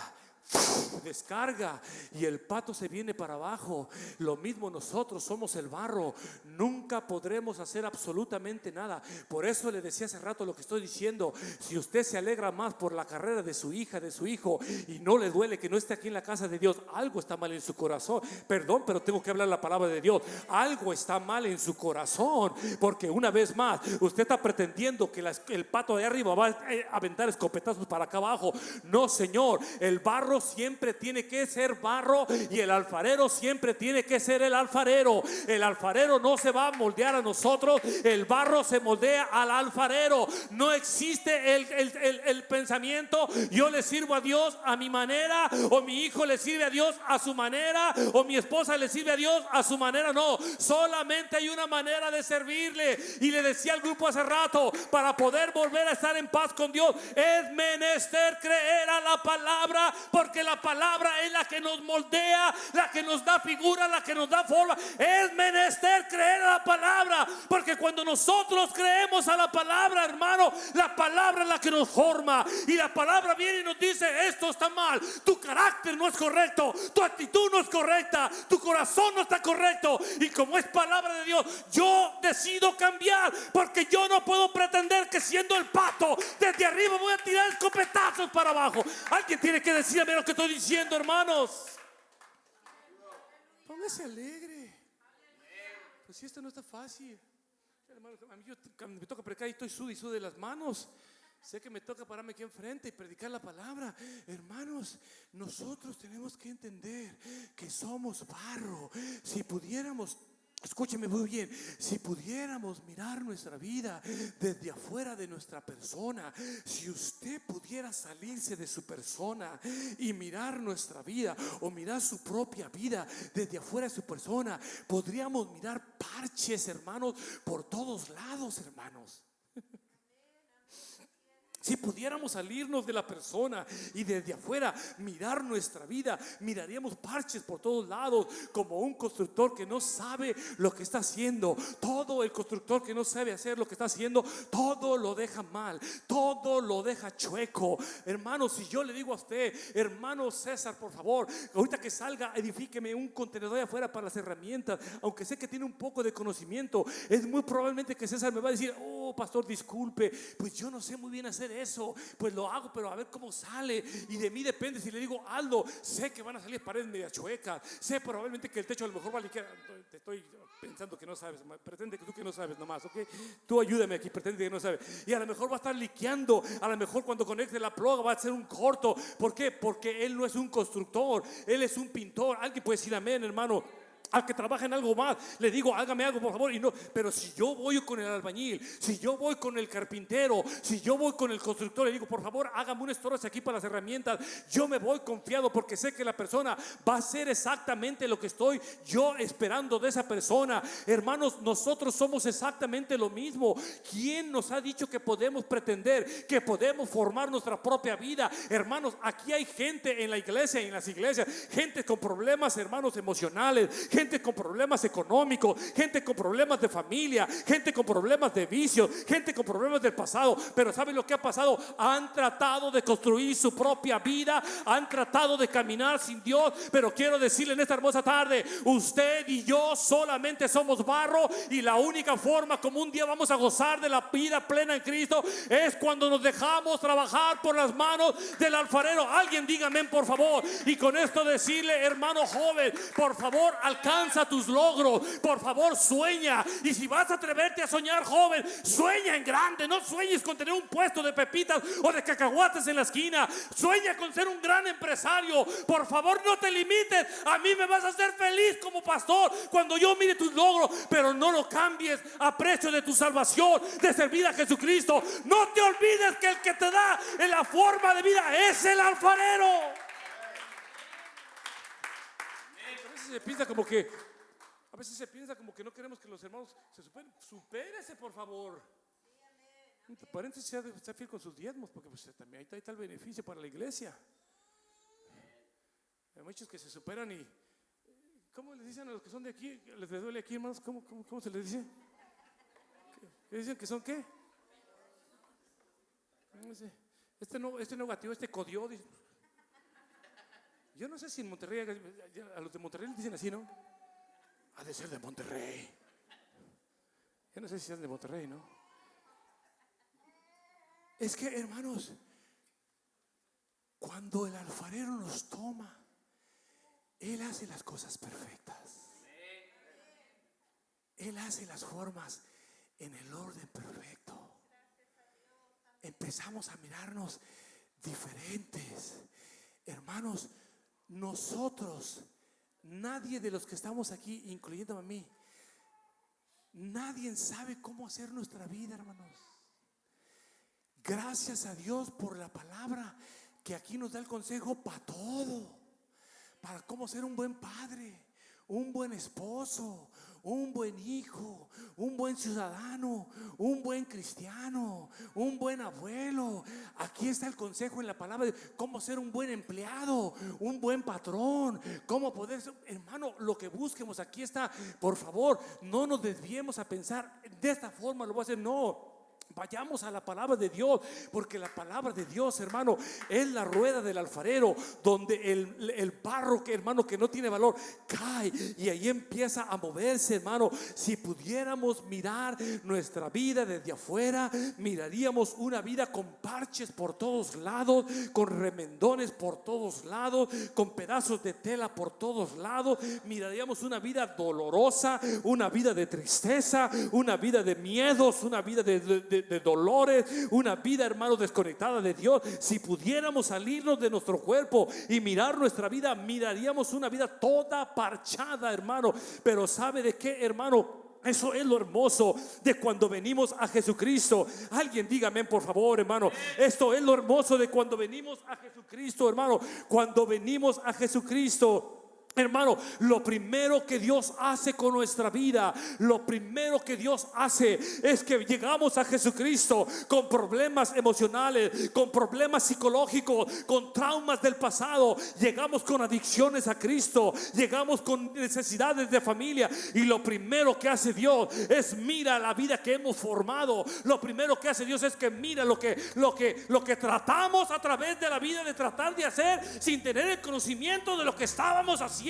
descarga y el pato se viene para abajo. Lo mismo nosotros somos el barro. Nunca podremos hacer absolutamente nada. Por eso le decía hace rato lo que estoy diciendo. Si usted se alegra más por la carrera de su hija, de su hijo, y no le duele que no esté aquí en la casa de Dios, algo está mal en su corazón. Perdón, pero tengo que hablar la palabra de Dios. Algo está mal en su corazón, porque una vez más usted está pretendiendo que el pato de arriba va a aventar escopetazos para acá abajo. No, señor. El barro siempre tiene que ser barro y el alfarero siempre tiene que ser el alfarero. El alfarero no se va a moldear a nosotros, el barro se moldea al alfarero. No existe el pensamiento: yo le sirvo a Dios a mi manera, o mi hijo le sirve a Dios a su manera, o mi esposa le sirve a Dios a su manera. No, solamente hay una manera de servirle. Y le decía al grupo hace rato: para poder volver a estar en paz con Dios es menester creer a la palabra, porque la palabra es la que nos moldea, la que nos da figura, la que nos da forma. Es menester creer a la palabra, porque cuando nosotros creemos a la palabra, hermano, la palabra es la que nos forma. Y la palabra viene y nos dice: esto está mal, tu carácter no es correcto, tu actitud no es correcta, tu corazón no está correcto. Y como es palabra de Dios, yo decido cambiar, porque yo no puedo pretender que siendo el pato desde arriba voy a tirar escopetazos para abajo. Alguien tiene que decirme lo que estoy diciendo, hermanos. Póngase alegre. Pues si esto no está fácil, hermano, a mí me toca predicar y estoy sude de las manos. Sé que me toca pararme aquí enfrente y predicar la palabra. Hermanos, nosotros tenemos que entender que somos barro. Si pudiéramos, escúcheme muy bien, si pudiéramos mirar nuestra vida desde afuera de nuestra persona, si usted pudiera salirse de su persona y mirar nuestra vida, o mirar su propia vida desde afuera de su persona, podríamos mirar parches, hermanos, por todos lados, hermanos. Si pudiéramos salirnos de la persona y desde afuera mirar nuestra vida, miraríamos parches por todos lados, como un constructor que no sabe lo que está haciendo. Todo el constructor que no sabe hacer lo que está haciendo, todo lo deja mal, todo lo deja chueco. Hermano, si yo le digo a usted: hermano César, por favor, ahorita que salga, edifíqueme un contenedor de afuera para las herramientas, aunque sé que tiene un poco de conocimiento, es muy probablemente que César me va a decir: oh, pastor, disculpe, pues yo no sé muy bien hacer eso, pues lo hago, pero a ver cómo sale. Y de mí depende. Si le digo: Aldo, sé que van a salir paredes media chuecas, sé probablemente que el techo a lo mejor va a liquear. Te estoy pensando que no sabes, pretende que tú que no sabes nomás, ¿ok? Tú ayúdame aquí, pretende que no sabes. Y a lo mejor va a estar liqueando, a lo mejor cuando conecte la ploga va a ser un corto. ¿Por qué? Porque él no es un constructor, él es un pintor. Alguien puede decir amén, hermano. al que trabaja en algo más, le digo, hágame algo por favor, y no, pero si yo voy con el albañil, si yo voy con el carpintero, si yo voy con el constructor, le digo, por favor, hágame un estorbo aquí para las herramientas, yo me voy confiado porque sé que la persona va a hacer exactamente lo que estoy yo esperando de esa persona. Hermanos, nosotros somos exactamente lo mismo. ¿Quién nos ha dicho que podemos pretender, que podemos formar nuestra propia vida? Hermanos, aquí hay gente en la iglesia y en las iglesias, gente con problemas, hermanos, emocionales, gente con problemas económicos, gente con problemas de familia, gente con problemas de vicios, gente con problemas del pasado. Pero ¿saben lo que ha pasado? Han tratado de construir su propia vida, han tratado de caminar sin Dios. Pero quiero decirle en esta hermosa tarde, usted y yo solamente somos barro, y la única forma como un día vamos a gozar de la vida plena en Cristo es cuando nos dejamos trabajar por las manos del alfarero. Alguien diga amén, por favor. Y con esto decirle, hermano joven, por favor alcanza tus logros, por favor sueña. Y si vas a atreverte a soñar, joven, sueña en grande. No sueñes con tener un puesto de pepitas o de cacahuates en la esquina. Sueña con ser un gran empresario. Por favor, no te limites. A mí me vas a hacer feliz como pastor cuando yo mire tus logros, pero no lo cambies a precio de tu salvación, de servir a Jesucristo. No te olvides que el que te da en la forma de vida es el alfarero. A veces se piensa como que no queremos que los hermanos se superen. Supérese, por favor. Entre paréntesis, sea fiel con sus diezmos, porque pues también ahí está el beneficio para la iglesia. Hay muchos que se superan y ¿cómo les dicen a los que son de aquí? ¿Les duele aquí, hermanos? ¿Cómo se les dice? ¿Qué dicen que son qué? Este no gateó, este codió. Yo no sé si en Monterrey, a los de Monterrey les dicen así, ¿no? Ha de ser de Monterrey. Yo no sé si es de Monterrey, ¿no? Es que, hermanos, cuando el alfarero nos toma, Él hace las cosas perfectas. Él hace las formas en el orden perfecto. Empezamos a mirarnos diferentes. Hermanos, nosotros, nadie de los que estamos aquí, incluyéndome a mí, nadie sabe cómo hacer nuestra vida, hermanos. Gracias a Dios por la palabra que aquí nos da el consejo para todo, para cómo ser un buen padre, un buen esposo, un buen hijo, un buen ciudadano, un buen cristiano, un buen abuelo. Aquí está el consejo en la palabra de cómo ser un buen empleado, un buen patrón, cómo poder ser, hermano, lo que busquemos aquí está. Por favor, no nos desviemos a pensar de esta forma lo voy a hacer, no. Vayamos a la palabra de Dios, porque la palabra de Dios, hermano, es la rueda del alfarero, donde el barro, que, hermano, que no tiene valor, cae y ahí empieza a moverse, hermano. Si pudiéramos mirar nuestra vida desde afuera, miraríamos una vida con parches por todos lados, con remendones por todos lados, con pedazos de tela por todos lados. Miraríamos una vida dolorosa, una vida de tristeza, una vida de miedos, una vida de dolores, una vida, hermano, desconectada de Dios. Si pudiéramos salirnos de nuestro cuerpo y mirar nuestra vida, miraríamos una vida toda parchada, hermano. Pero ¿sabe de qué, hermano? Eso es lo hermoso de cuando venimos a Jesucristo. Alguien dígame, por favor, hermano. Esto es lo hermoso de cuando venimos a Jesucristo, hermano. Cuando venimos a Jesucristo, hermano, lo primero que Dios hace con nuestra vida, lo primero que Dios hace es que llegamos a Jesucristo con problemas emocionales, con problemas psicológicos, con traumas del pasado. Llegamos con adicciones a Cristo, llegamos con necesidades de familia, y lo primero que hace Dios es mira la vida que hemos formado. Lo primero que hace Dios es que mira lo que tratamos a través de la vida de tratar de hacer sin tener el conocimiento de lo que estábamos haciendo.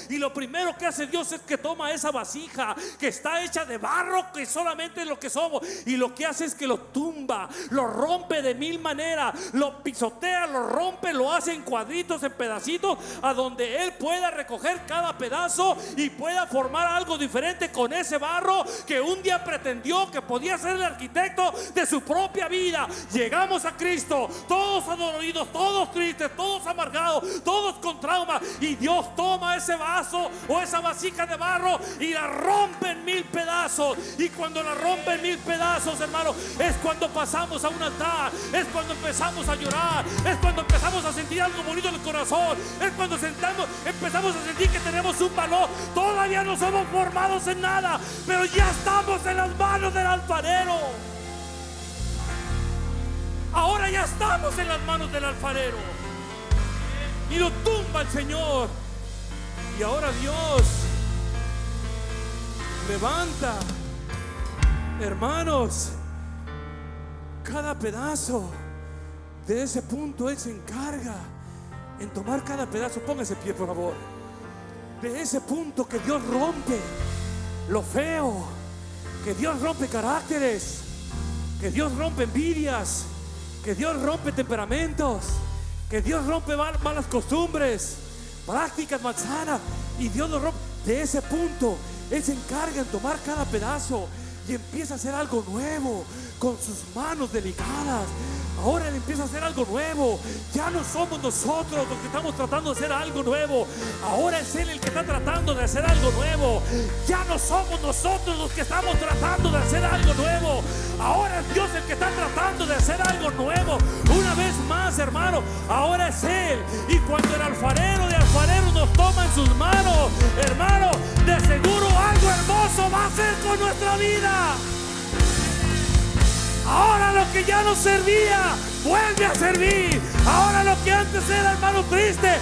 Y lo primero que hace Dios es que toma esa vasija que está hecha de barro, que solamente es lo que somos, y lo que hace es que lo tumba, lo rompe de mil maneras, lo pisotea, lo rompe, lo hace en cuadritos, en pedacitos, a donde Él pueda recoger cada pedazo y pueda formar algo diferente con ese barro que un día pretendió que podía ser el arquitecto de su propia vida. Llegamos a Cristo todos adoloridos, todos tristes, todos amargados, todos con trauma, y Dios toma toma ese vaso o esa vasija de barro y la rompe en 1000 pedazos. Y cuando la rompe en 1000 pedazos, hermano, es cuando pasamos a un altar, es cuando empezamos a llorar, es cuando empezamos a sentir algo bonito en el corazón, es cuando empezamos a sentir que tenemos un valor. Todavía no somos formados en nada, pero ya estamos en las manos del alfarero. Ahora ya estamos en las manos del alfarero. Y lo tumba el Señor. Y ahora Dios levanta, hermanos, cada pedazo de ese punto. Él se encarga en tomar cada pedazo. Póngase pie, por favor. De ese punto que Dios rompe lo feo, que Dios rompe caracteres, que Dios rompe envidias, que Dios rompe temperamentos, que Dios rompe malas costumbres, prácticas malsanas. Y Dios lo rompe. De ese punto Él se encarga en tomar cada pedazo y empieza a hacer algo nuevo con sus manos delicadas. Ahora Él empieza a hacer algo nuevo. Ya no somos nosotros los que estamos tratando de hacer algo nuevo. Ahora es Él el que está tratando de hacer algo nuevo. Ya no somos nosotros los que estamos tratando de hacer algo nuevo. Ahora es Dios el que está tratando de hacer algo nuevo. Una vez más, hermano, ahora es Él. Y cuando el alfarero de alfareros nos toma en sus manos, hermano, de seguro algo hermoso va a hacer con nuestra vida. Ahora lo que ya no servía vuelve a servir. Ahora lo que antes era, hermano, triste,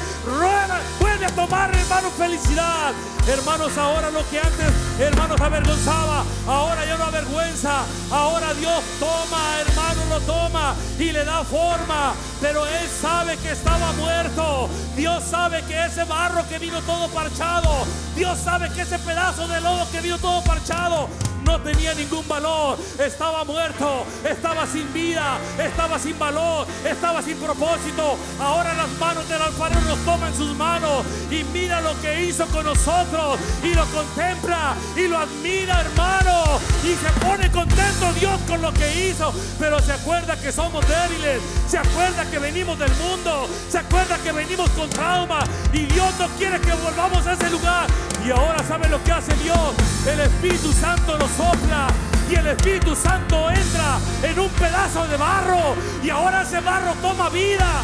vuelve a tomar, hermano, felicidad. Hermanos, ahora lo que antes, hermanos, avergonzaba, ahora ya no avergüenza. Ahora Dios toma, hermano, lo toma y le da forma. Pero Él sabe que estaba muerto. Dios sabe que ese barro que vino todo parchado, Dios sabe que ese pedazo de lodo que vino todo parchado no tenía ningún valor. Estaba muerto, estaba sin vida, estaba sin valor, estaba sin propósito. Ahora las manos del alfarero nos toma en sus manos y mira lo que hizo con nosotros, y lo contempla y lo admira, hermano, y se pone contento Dios con lo que hizo. Pero se acuerda que somos débiles, se acuerda que venimos del mundo, se acuerda que venimos con trauma, y Dios no quiere que volvamos a ese lugar. Y ahora, ¿sabe lo que hace Dios? El Espíritu Santo lo sopla y el Espíritu Santo entra en un pedazo de barro, y ahora ese barro toma vida.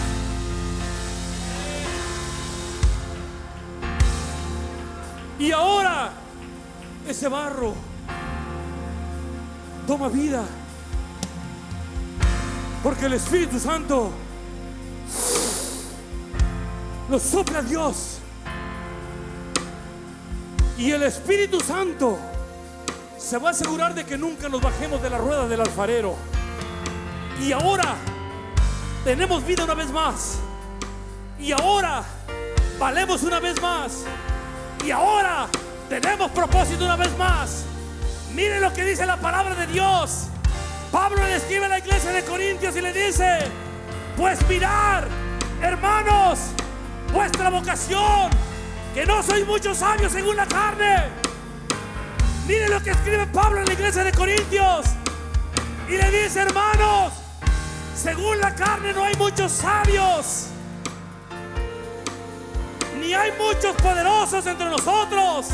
Y ahora ese barro toma vida, porque el Espíritu Santo lo sopla Dios. Y el Espíritu Santo se va a asegurar de que nunca nos bajemos de la rueda del alfarero. Y ahora tenemos vida una vez más. Y ahora valemos una vez más. Y ahora tenemos propósito una vez más. Miren lo que dice la palabra de Dios. Pablo le escribe a la iglesia de Corintios y le dice: pues mirad, hermanos, vuestra vocación, que no sois muchos sabios según la carne. Miren lo que escribe Pablo en la iglesia de Corintios y le dice: hermanos, según la carne no hay muchos sabios, ni hay muchos poderosos entre nosotros,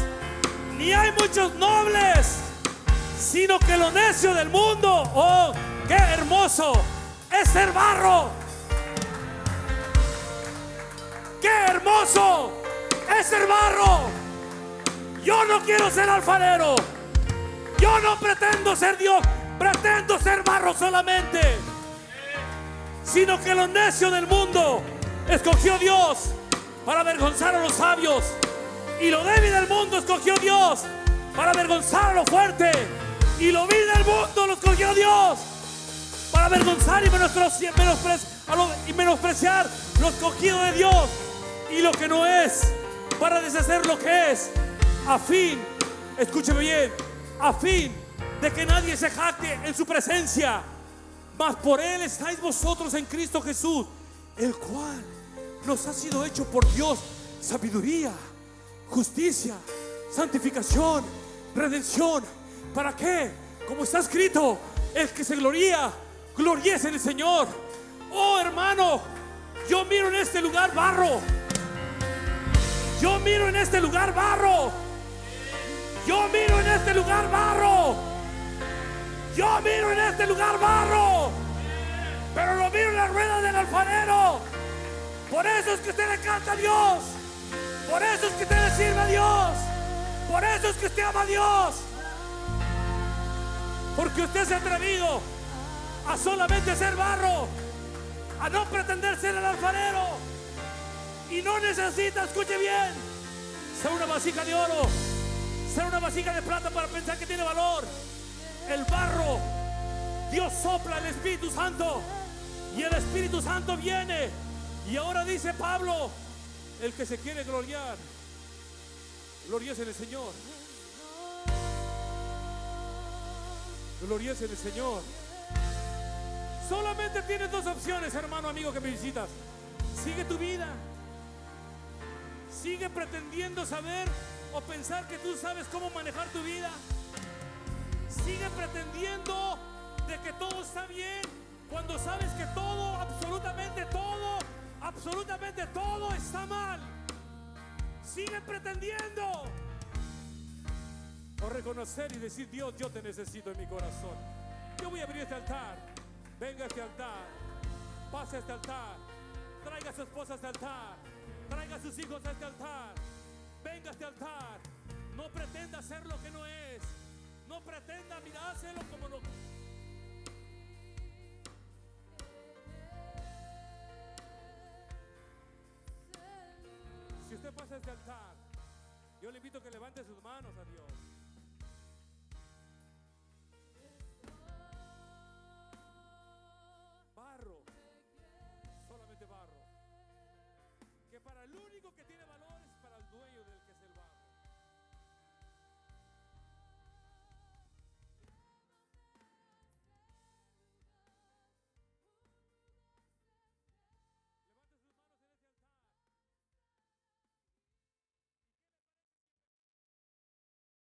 ni hay muchos nobles, sino que lo necio del mundo, oh, qué hermoso es ser barro, qué hermoso es ser barro. Yo no quiero ser alfarero, yo no pretendo ser Dios, pretendo ser barro solamente. Sino que lo necio del mundo escogió Dios para avergonzar a los sabios, y lo débil del mundo escogió Dios para avergonzar a lo fuerte, y lo vil del mundo lo escogió Dios para avergonzar y menospreciar lo escogido de Dios, y lo que no es, para deshacer lo que es, a fin, escúcheme bien, a fin de que nadie se jacte en su presencia. Mas por Él estáis vosotros en Cristo Jesús, el cual nos ha sido hecho por Dios sabiduría, justicia, santificación, redención. ¿Para qué? Como está escrito: el que se gloría, gloríese en el Señor. Oh, hermano, yo miro en este lugar barro, Yo miro en este lugar barro. Yo miro en este lugar barro. Yo miro en este lugar barro. Pero lo miro en la rueda del alfarero. Por eso es que usted le canta a Dios. Por eso es que usted le sirve a Dios. Por eso es que usted ama a Dios. Porque usted se ha atrevido a solamente ser barro, a no pretender ser el alfarero. Y no necesita, escuche bien, ser una vasija de oro, ser una vasija de plata para pensar que tiene valor. El barro, Dios sopla el Espíritu Santo y el Espíritu Santo viene. Y ahora dice Pablo, el que se quiere gloriar, gloriese en el Señor. Gloriese en el Señor. Solamente tienes dos opciones, hermano, amigo que me visitas. Sigue tu vida. Sigue pretendiendo saber o pensar que tú sabes cómo manejar tu vida. Sigue pretendiendo de que todo está bien cuando sabes que todo, absolutamente todo está mal. Sigue pretendiendo. O reconocer y decir: Dios, yo te necesito en mi corazón. Yo voy a abrir este altar. Venga a este altar. Pase a este altar. Traiga a su esposa a este altar. Traiga a sus hijos a este altar. Venga a este altar. No pretenda ser lo que no es. No pretenda mirárselo como lo. Si usted pasa a este altar, yo le invito a que levante sus manos a Dios.